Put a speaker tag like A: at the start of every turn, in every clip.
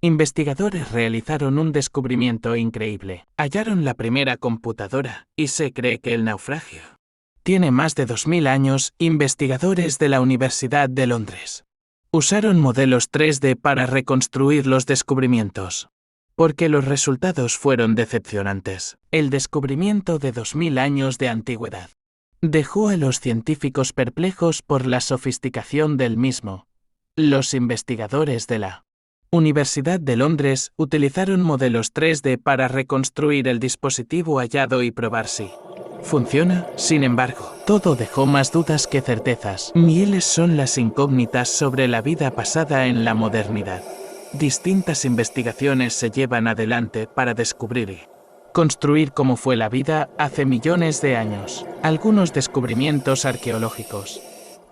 A: Investigadores realizaron un descubrimiento increíble. Hallaron la primera computadora, y se cree que el naufragio tiene más de 2000 años. Investigadores de la Universidad de Londres usaron modelos 3D para reconstruir los descubrimientos, porque los resultados fueron decepcionantes. El descubrimiento de 2000 años de antigüedad dejó a los científicos perplejos por la sofisticación del mismo. Los investigadores de la Universidad de Londres utilizaron modelos 3D para reconstruir el dispositivo hallado y probar si funciona. Sin embargo, todo dejó más dudas que certezas. Miles son las incógnitas sobre la vida pasada en la modernidad. Distintas investigaciones se llevan adelante para descubrir y construir cómo fue la vida hace millones de años. Algunos descubrimientos arqueológicos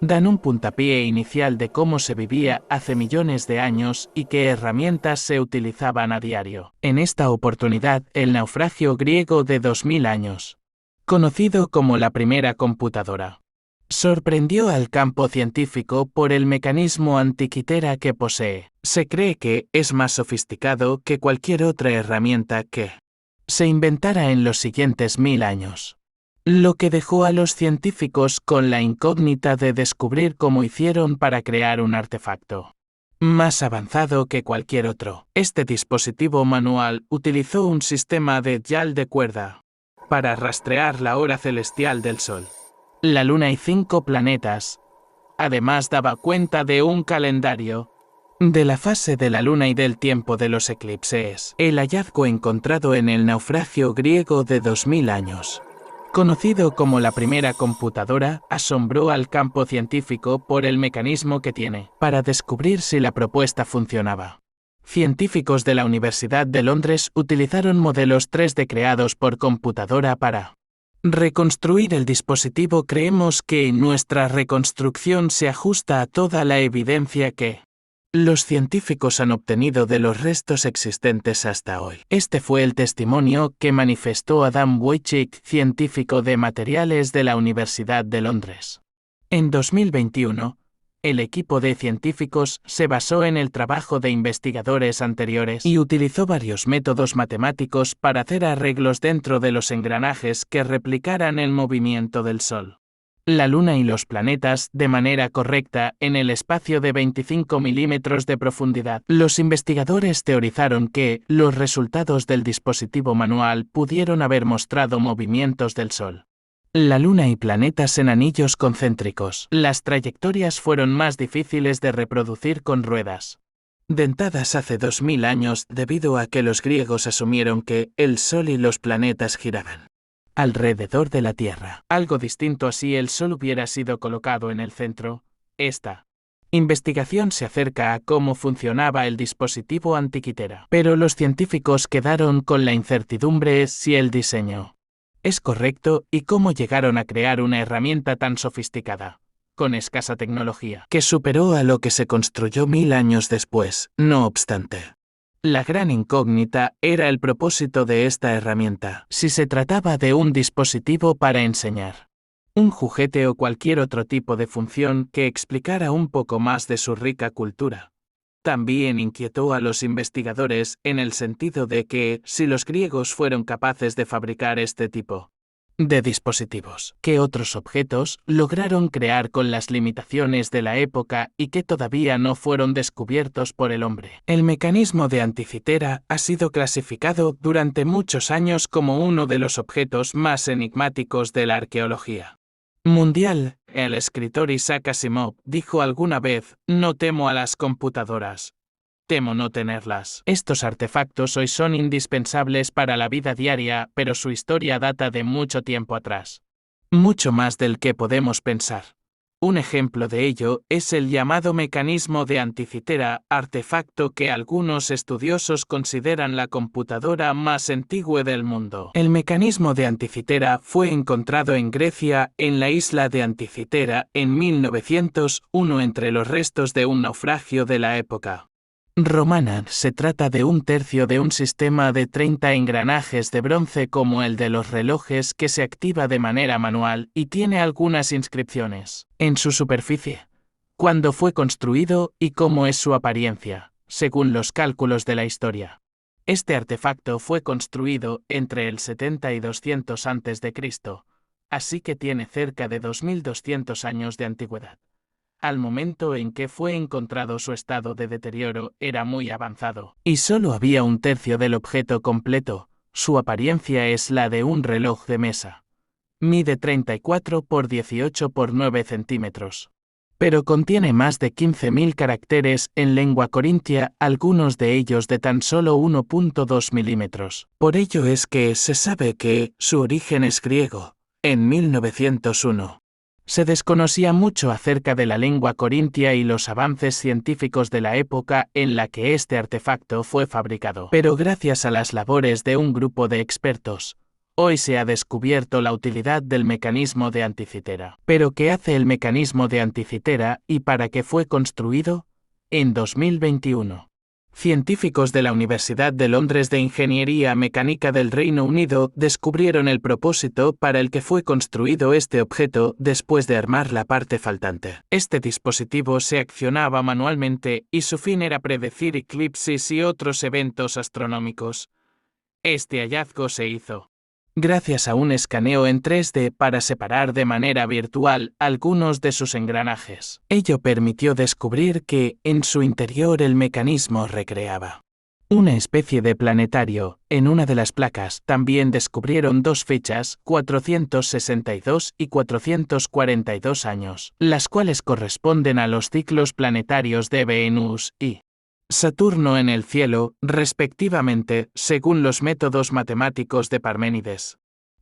A: dan un puntapié inicial de cómo se vivía hace millones de años y qué herramientas se utilizaban a diario. En esta oportunidad, el naufragio griego de 2000 años, conocido como la primera computadora, sorprendió al campo científico por el mecanismo antiquitera que posee. Se cree que es más sofisticado que cualquier otra herramienta que se inventara en los siguientes 1000 años. Lo que dejó a los científicos con la incógnita de descubrir cómo hicieron para crear un artefacto más avanzado que cualquier otro. Este dispositivo manual utilizó un sistema de dial de cuerda para rastrear la hora celestial del Sol, la Luna y 5 planetas. Además daba cuenta de un calendario de la fase de la Luna y del tiempo de los eclipses. El hallazgo encontrado en el naufragio griego de 2000 años, conocido como la primera computadora, asombró al campo científico por el mecanismo que tiene para descubrir si la propuesta funcionaba. Científicos de la Universidad de Londres utilizaron modelos 3D creados por computadora para reconstruir el dispositivo. Creemos que nuestra reconstrucción se ajusta a toda la evidencia que los científicos han obtenido de los restos existentes hasta hoy. Este fue el testimonio que manifestó Adam Wojcik, científico de materiales de la Universidad de Londres. En 2021, el equipo de científicos se basó en el trabajo de investigadores anteriores y utilizó varios métodos matemáticos para hacer arreglos dentro de los engranajes que replicaran el movimiento del Sol, la Luna y los planetas de manera correcta en el espacio de 25 milímetros de profundidad. Los investigadores teorizaron que los resultados del dispositivo manual pudieron haber mostrado movimientos del Sol, la Luna y planetas en anillos concéntricos. Las trayectorias fueron más difíciles de reproducir con ruedas dentadas hace 2000 años debido a que los griegos asumieron que el Sol y los planetas giraban alrededor de la Tierra. Algo distinto a si el Sol hubiera sido colocado en el centro. Esta investigación se acerca a cómo funcionaba el dispositivo antiquitera, pero los científicos quedaron con la incertidumbre si el diseño es correcto y cómo llegaron a crear una herramienta tan sofisticada, con escasa tecnología, que superó a lo que se construyó 1000 años después. No obstante, la gran incógnita era el propósito de esta herramienta. Si se trataba de un dispositivo para enseñar, un juguete o cualquier otro tipo de función que explicara un poco más de su rica cultura. También inquietó a los investigadores en el sentido de que, si los griegos fueron capaces de fabricar este tipo de dispositivos, ¿qué otros objetos lograron crear con las limitaciones de la época y que todavía no fueron descubiertos por el hombre? El mecanismo de Anticitera ha sido clasificado durante muchos años como uno de los objetos más enigmáticos de la arqueología mundial. El escritor Isaac Asimov dijo alguna vez: "No temo a las computadoras, temo no tenerlas". Estos artefactos hoy son indispensables para la vida diaria, pero su historia data de mucho tiempo atrás. Mucho más del que podemos pensar. Un ejemplo de ello es el llamado mecanismo de Anticitera, artefacto que algunos estudiosos consideran la computadora más antigua del mundo. El mecanismo de Anticitera fue encontrado en Grecia, en la isla de Anticitera, en 1901 entre los restos de un naufragio de la época romana. Se trata de un tercio de un sistema de 30 engranajes de bronce como el de los relojes que se activa de manera manual y tiene algunas inscripciones en su superficie. ¿Cuándo fue construido y cómo es su apariencia? según los cálculos de la historia. Este artefacto fue construido entre el 70 y 200 a.C., así que tiene cerca de 2200 años de antigüedad. Al momento en que fue encontrado, su estado de deterioro era muy avanzado, y solo había un tercio del objeto completo. Su apariencia es la de un reloj de mesa. Mide 34 por 18 por 9 centímetros. Pero contiene más de 15.000 caracteres en lengua corintia, algunos de ellos de tan solo 1.2 milímetros. Por ello es que se sabe que su origen es griego. En 1901. Se desconocía mucho acerca de la lengua corintia y los avances científicos de la época en la que este artefacto fue fabricado. Pero gracias a las labores de un grupo de expertos, hoy se ha descubierto la utilidad del mecanismo de Anticitera. ¿Pero qué hace el mecanismo de Anticitera y para qué fue construido? En 2021. Científicos de la Universidad de Londres de Ingeniería Mecánica del Reino Unido descubrieron el propósito para el que fue construido este objeto después de armar la parte faltante. Este dispositivo se accionaba manualmente y su fin era predecir eclipses y otros eventos astronómicos. Este hallazgo se hizo gracias a un escaneo en 3D para separar de manera virtual algunos de sus engranajes. Ello permitió descubrir que, en su interior, el mecanismo recreaba una especie de planetario. En una de las placas también descubrieron dos fechas, 462 y 442 años, las cuales corresponden a los ciclos planetarios de Venus y Saturno en el cielo, respectivamente, según los métodos matemáticos de Parménides,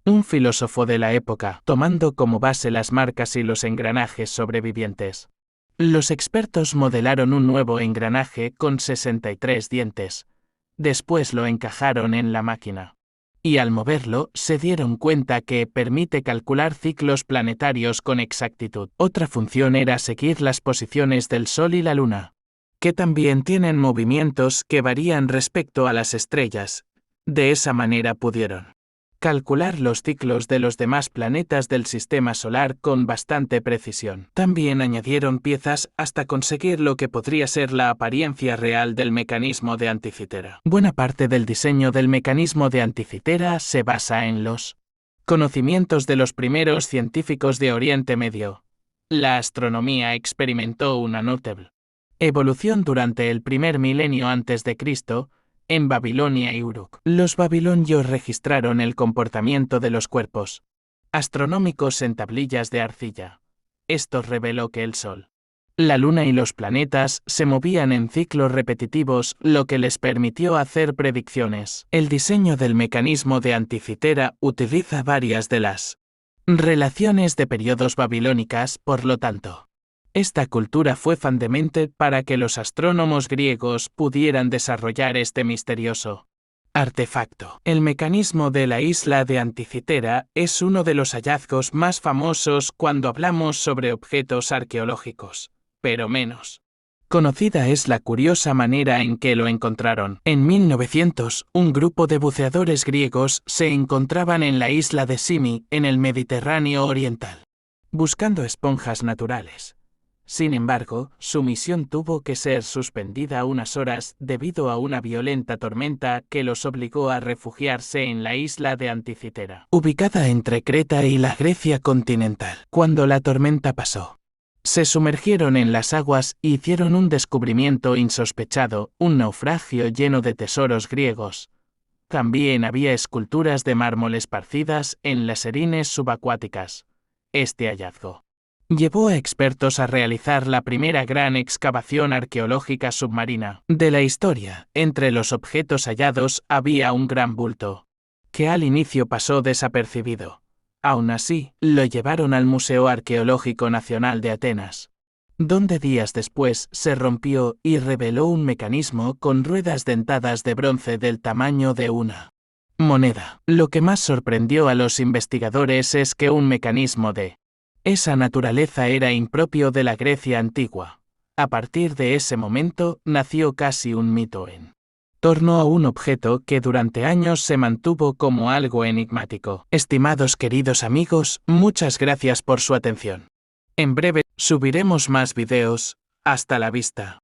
A: un filósofo de la época, tomando como base las marcas y los engranajes sobrevivientes. Los expertos modelaron un nuevo engranaje con 63 dientes. Después lo encajaron en la máquina. Y al moverlo, se dieron cuenta que permite calcular ciclos planetarios con exactitud. Otra función era seguir las posiciones del Sol y la Luna, que también tienen movimientos que varían respecto a las estrellas. De esa manera pudieron calcular los ciclos de los demás planetas del sistema solar con bastante precisión. También añadieron piezas hasta conseguir lo que podría ser la apariencia real del mecanismo de Anticitera. Buena parte del diseño del mecanismo de Anticitera se basa en los conocimientos de los primeros científicos de Oriente Medio. La astronomía experimentó una notable evolución durante el primer milenio antes de Cristo, en Babilonia y Uruk. Los babilonios registraron el comportamiento de los cuerpos astronómicos en tablillas de arcilla. Esto reveló que el Sol, la Luna y los planetas se movían en ciclos repetitivos, lo que les permitió hacer predicciones. El diseño del mecanismo de Anticitera utiliza varias de las relaciones de periodos babilónicas, por lo tanto, esta cultura fue fundamental para que los astrónomos griegos pudieran desarrollar este misterioso artefacto. El mecanismo de la isla de Anticitera es uno de los hallazgos más famosos cuando hablamos sobre objetos arqueológicos, pero menos conocida es la curiosa manera en que lo encontraron. En 1900, un grupo de buceadores griegos se encontraban en la isla de Simi, en el Mediterráneo Oriental, buscando esponjas naturales. Sin embargo, su misión tuvo que ser suspendida unas horas debido a una violenta tormenta que los obligó a refugiarse en la isla de Anticitera, ubicada entre Creta y la Grecia continental. Cuando la tormenta pasó, se sumergieron en las aguas y hicieron un descubrimiento insospechado, un naufragio lleno de tesoros griegos. También había esculturas de mármol esparcidas en las erines subacuáticas. Este hallazgo llevó a expertos a realizar la primera gran excavación arqueológica submarina de la historia. Entre los objetos hallados había un gran bulto, que al inicio pasó desapercibido. Aún así, lo llevaron al Museo Arqueológico Nacional de Atenas, donde días después se rompió y reveló un mecanismo con ruedas dentadas de bronce del tamaño de una moneda. Lo que más sorprendió a los investigadores es que un mecanismo de esa naturaleza era impropio de la Grecia antigua. A partir de ese momento, nació casi un mito en torno a un objeto que durante años se mantuvo como algo enigmático. Estimados queridos amigos, muchas gracias por su atención. En breve, subiremos más videos. Hasta la vista.